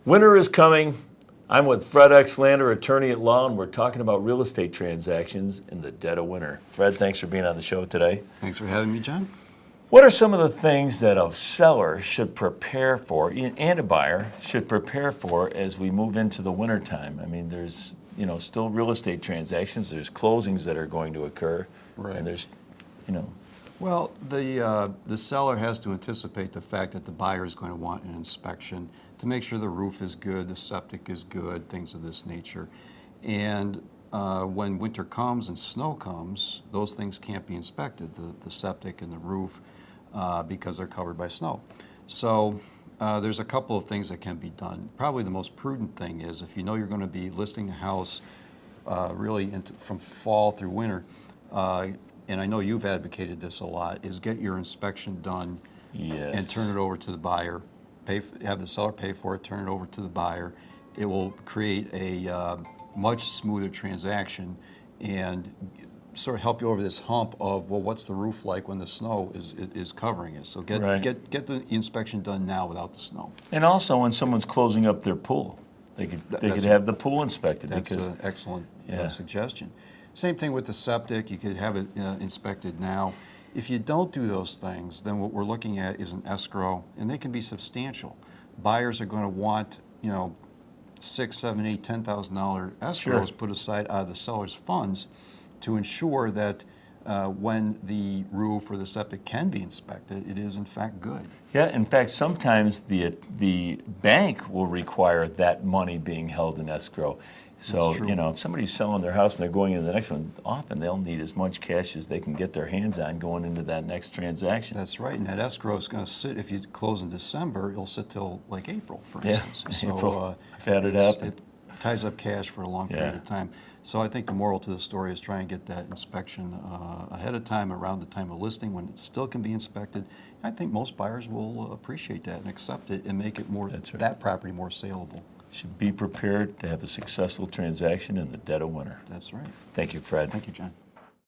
Winter is coming. I'm with Fred Xlander, attorney at law, and we're talking about real estate transactions in the dead of winter. Fred, thanks for being on the show today. Thanks for having me, John. What are some of the things that a seller should prepare for, and a buyer should prepare for as we move into the winter time? I mean, there's still real estate transactions. There's closings that are going to occur, Right. and there's. Well, the seller has to anticipate the fact that the buyer is going to want an inspection to make sure the roof is good, the septic is good, things of this nature. And when winter comes and snow comes, those things can't be inspected, the septic and the roof, because they're covered by snow. So there's a couple of things that can be done. Probably the most prudent thing is if you know you're going to be listing a house really from fall through winter, and I know you've advocated this a lot, is get your inspection done. Yes. And turn it over to the buyer. Have the seller pay for it, turn it over to the buyer. It will create a much smoother transaction and sort of help you over this hump of, well, what's the roof like when the snow is covering it? So get the inspection done now without the snow. And also when someone's closing up their pool, they could have the pool inspected. That's an excellent suggestion. Same thing with the septic. You could have it inspected now. If you don't do those things, then what we're looking at is an escrow, and they can be substantial. Buyers are going to want, $6,000, $7,000, $8,000, $10,000 escrows put aside out of the seller's funds to ensure that when the roof or the septic can be inspected, it is in fact good. Yeah, in fact, sometimes the bank will require that money being held in escrow. So, if somebody's selling their house and they're going into the next one, often they'll need as much cash as they can get their hands on going into that next transaction. That's right, and that escrow is going to sit, if you close in December, it'll sit till like April, for instance. Yeah, so, April. I've had it happen. It ties up cash for a long period of time. So I think the moral to the story is try and get that inspection ahead of time, around the time of listing, when it still can be inspected. I think most buyers will appreciate that and accept it and make it more that property more saleable. Should be prepared to have a successful transaction in the dead of winter. That's right. Thank you, Fred. Thank you, John.